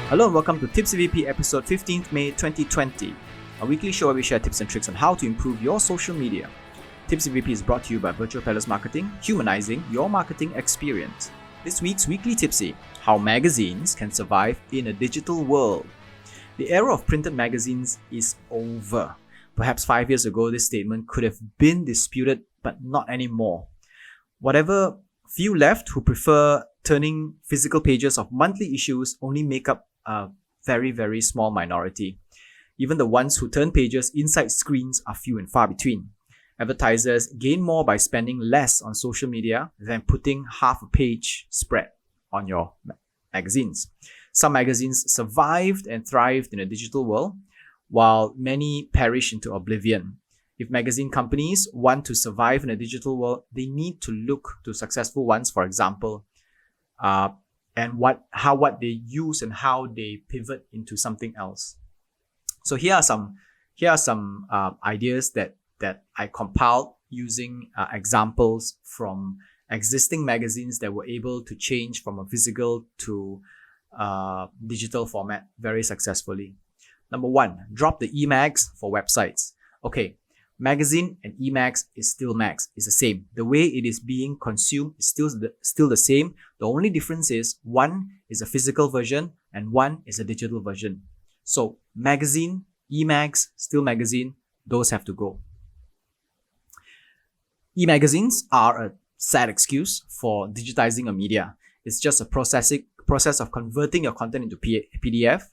Hello and welcome to Tipsy VP episode 15th May 2020, a weekly show where we share tips and tricks on how to improve your social media. Tipsy VP is brought to you by Virtual Palace Marketing, humanizing your marketing experience. This week's Weekly Tipsy, how magazines can survive in a digital world. The era of printed magazines is over. Perhaps 5 years ago, this statement could have been disputed, but not anymore. Whatever few left who prefer turning physical pages of monthly issues only make up a very, very small minority. Even the ones who turn pages inside screens are few and far between. Advertisers gain more by spending less on social media than putting half a page spread on your magazines. Some magazines survived and thrived in a digital world, while many perish into oblivion. If magazine companies want to survive in a digital world, they need to look to successful ones, for example, and what they use and how they pivot into something else. So here are some ideas that I compiled using examples from existing magazines that were able to change from a physical to digital format very successfully. Number one, drop the e-mags for websites. Okay, magazine and e-mags is still mags. It's the same. The way it is being consumed is still the same. The only difference is one is a physical version and one is a digital version. So magazine, e-mags, still magazine, those have to go. E-magazines are a sad excuse for digitizing a media. It's just a process of converting your content into PDF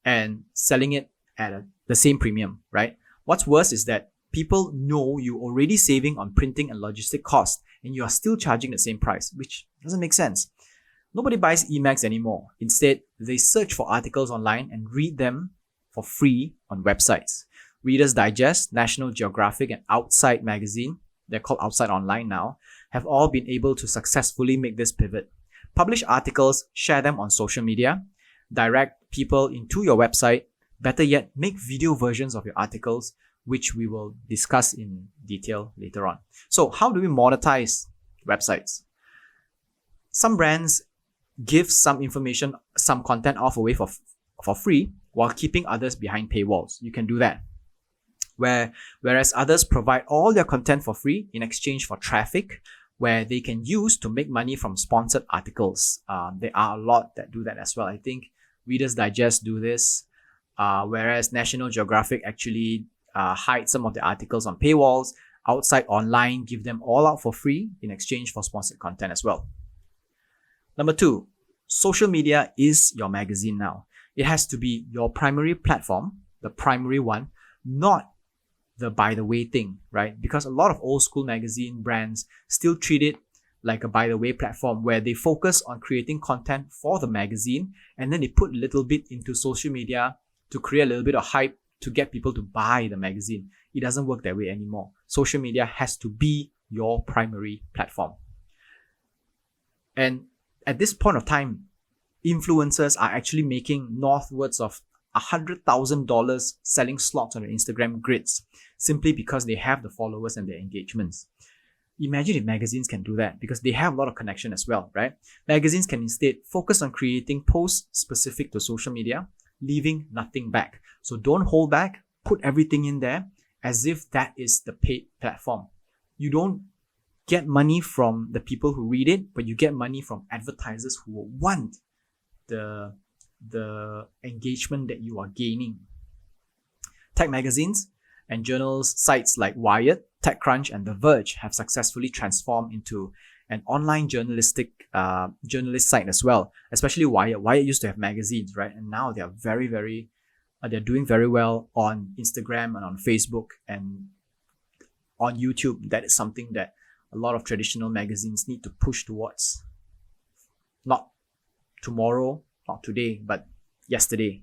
and selling it at the same premium, right? What's worse is that people know you're already saving on printing and logistic costs and you are still charging the same price, which doesn't make sense. Nobody buys e-mags anymore. Instead, they search for articles online and read them for free on websites. Reader's Digest, National Geographic, and Outside Magazine, they're called Outside Online now, have all been able to successfully make this pivot. Publish articles, share them on social media, direct people into your website, better yet, make video versions of your articles, which we will discuss in detail later on. So how do we monetize websites? Some brands give some information, some content off away for free while keeping others behind paywalls. You can do that. Whereas others provide all their content for free in exchange for traffic where they can use to make money from sponsored articles. There are a lot that do that as well. I think Reader's Digest do this, whereas National Geographic actually hide some of the articles on paywalls. Outside Online give them all out for free in exchange for sponsored content as well. Number two, social media is your magazine now. It has to be your primary platform, the primary one, not the by the way thing, right? Because a lot of old school magazine brands still treat it like a by the way platform where they focus on creating content for the magazine and then they put a little bit into social media to create a little bit of hype to get people to buy the magazine. It doesn't work that way anymore. Social media has to be your primary platform. And at this point of time, influencers are actually making northwards of $100,000 selling slots on their Instagram grids simply because they have the followers and their engagements. Imagine if magazines can do that because they have a lot of connection as well, right? Magazines can instead focus on creating posts specific to social media, leaving nothing back. So don't hold back, put everything in there as if that is the paid platform. You don't get money from the people who read it, but you get money from advertisers who will want the engagement that you are gaining. Tech magazines and journals sites like Wired, TechCrunch, and The Verge have successfully transformed into an online journalist site as well, especially Wired. Wired used to have magazines, right? And now they are they're doing very well on Instagram and on Facebook and on YouTube. That is something that a lot of traditional magazines need to push towards. Not tomorrow, not today, but yesterday.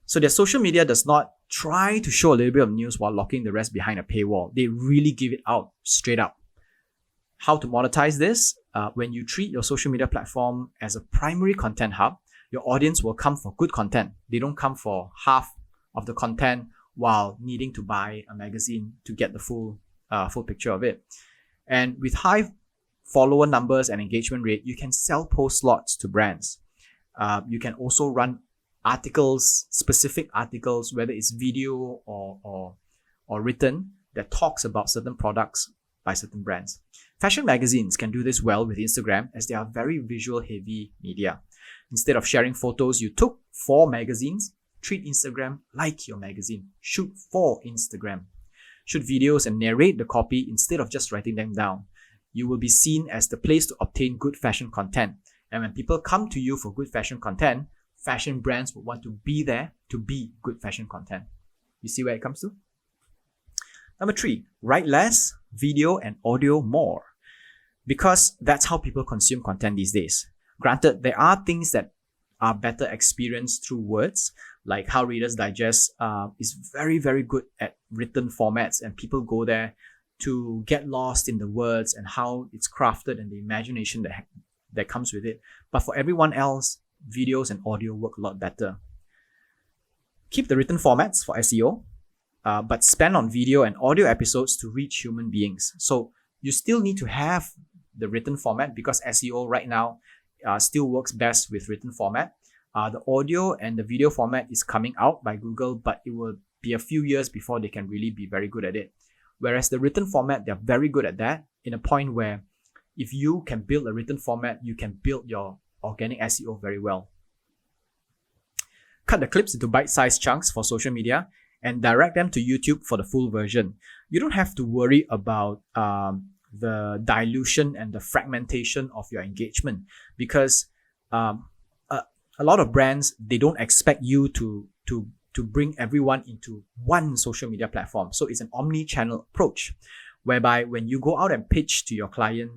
So their social media does not try to show a little bit of news while locking the rest behind a paywall. They really give it out straight up. How to monetize this? When you treat your social media platform as a primary content hub, your audience will come for good content. They don't come for half of the content while needing to buy a magazine to get the full picture of it. And with high follower numbers and engagement rate, you can sell post slots to brands. You can also run articles, specific articles, whether it's video or written, that talks about certain products by certain brands. Fashion magazines can do this well with Instagram, as they are very visual heavy media. Instead of sharing photos you took for magazines, treat Instagram like your magazine. Shoot for Instagram. Shoot videos and narrate the copy instead of just writing them down. You will be seen as the place to obtain good fashion content. And when people come to you for good fashion content, fashion brands will want to be there to be good fashion content. You see where it comes to? Number 3, write less, video and audio more. Because that's how people consume content these days. Granted, there are things that are better experienced through words, like how Reader's Digest is very, very good at written formats, and people go there to get lost in the words and how it's crafted and the imagination that comes with it. But for everyone else, videos and audio work a lot better. Keep the written formats for SEO, but spend on video and audio episodes to reach human beings. So you still need to have the written format, because SEO right now still works best with written format. The audio and the video format is coming out by Google, but it will be a few years before they can really be very good at it. Whereas the written format, they're very good at that, in a point where if you can build a written format, you can build your organic SEO very well. Cut the clips into bite-sized chunks for social media and direct them to YouTube for the full version. You don't have to worry about the dilution and the fragmentation of your engagement, because a lot of brands, they don't expect you to bring everyone into one social media platform. So it's an omni-channel approach, whereby when you go out and pitch to your client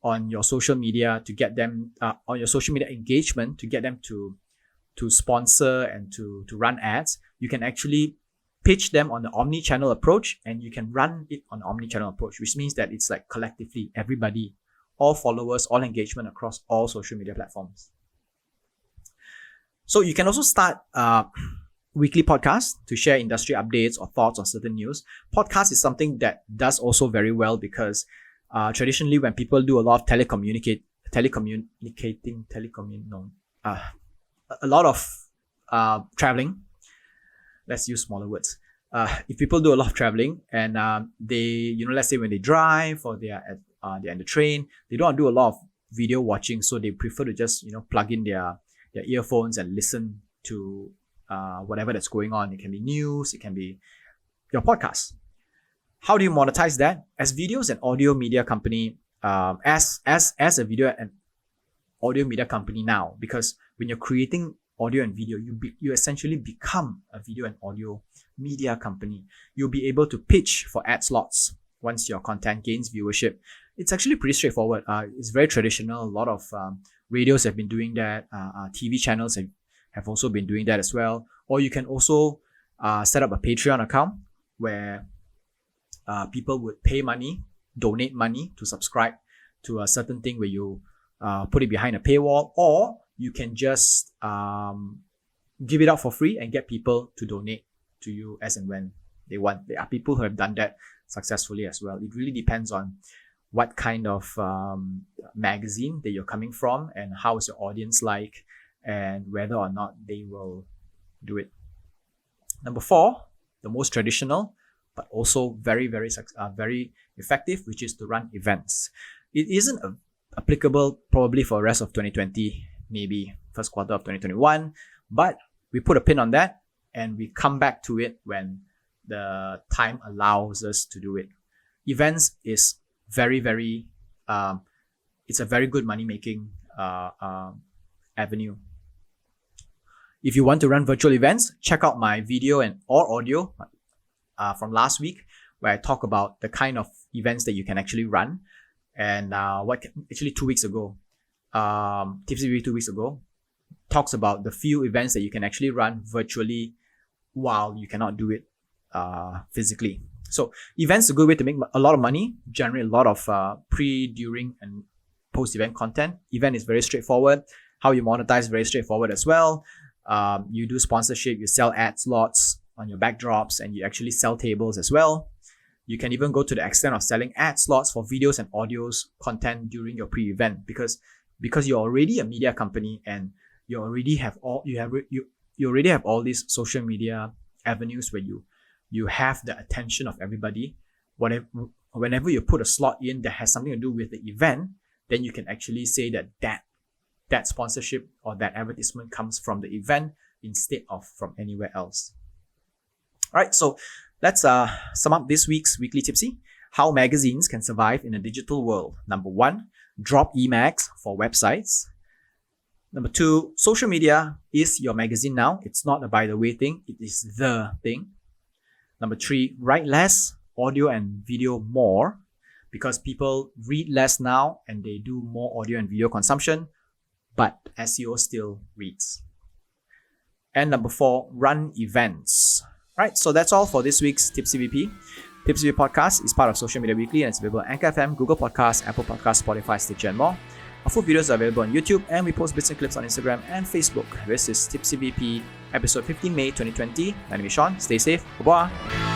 on your social media to get them on your social media engagement to get them to sponsor and to run ads, you can actually pitch them on the omni-channel approach, and you can run it on the omni-channel approach, which means that it's like collectively everybody, all followers, all engagement across all social media platforms. So you can also start weekly podcasts to share industry updates or thoughts on certain news. Podcast is something that does also very well, because traditionally when people do a lot of a lot of traveling, let's use smaller words. If people do a lot of traveling and they, let's say when they drive or they're in the train, they don't do a lot of video watching, so they prefer to just plug in their earphones and listen to whatever that's going on. It can be news, it can be your podcast. How do you monetize that? As videos and audio media company, as a video and audio media company now, because when you're creating audio and video, you essentially become a video and audio media company. You'll be able to pitch for ad slots once your content gains viewership. It's actually pretty straightforward. It's very traditional. A lot of radios have been doing that. TV channels have also been doing that as well. Or you can also set up a Patreon account where people would pay money, donate money to subscribe to a certain thing where you put it behind a paywall, or you can just give it out for free and get people to donate to you as and when they want. There are people who have done that successfully as well. It really depends on what kind of magazine that you're coming from and how is your audience like, and whether or not they will do it. Number 4, the most traditional but also very, very effective, which is to run events. It isn't applicable probably for the rest of 2020, maybe first quarter of 2021, but we put a pin on that and we come back to it when the time allows us to do it. Events is very, it's a very good money-making avenue. If you want to run virtual events, check out my video or audio from last week, where I talk about the kind of events that you can actually run. And actually 2 weeks ago, Tipsy 2 weeks ago, talks about the few events that you can actually run virtually while you cannot do it physically. So events are a good way to make a lot of money, generate a lot of pre, during, and post-event content. Event is very straightforward. How you monetize is very straightforward as well. You do sponsorship, you sell ad slots on your backdrops, and you actually sell tables as well. You can even go to the extent of selling ad slots for videos and audios content during your pre-event, because you're already a media company and you already have all these social media avenues where you have the attention of everybody. Whenever you put a slot in that has something to do with the event, then you can actually say that sponsorship or that advertisement comes from the event instead of from anywhere else. All right, so let's sum up this week's Weekly Tipsy. How magazines can survive in a digital world. Number 1, drop emags for websites. Number 2, social media is your magazine now. It's not a by the way thing, it is the thing. Number 3, write less, audio and video more, because people read less now and they do more audio and video consumption, but SEO still reads. And number 4, run events. Right, so that's all for this week's Tipsy VP. Tipsy VP podcast is part of Social Media Weekly and it's available on Anchor FM, Google Podcasts, Apple Podcasts, Spotify, Stitcher, and more. Our full videos are available on YouTube, and we post bits and clips on Instagram and Facebook. This is Tipsy VP, episode 15 May 2020. My name is Sean. Stay safe. Bye-bye.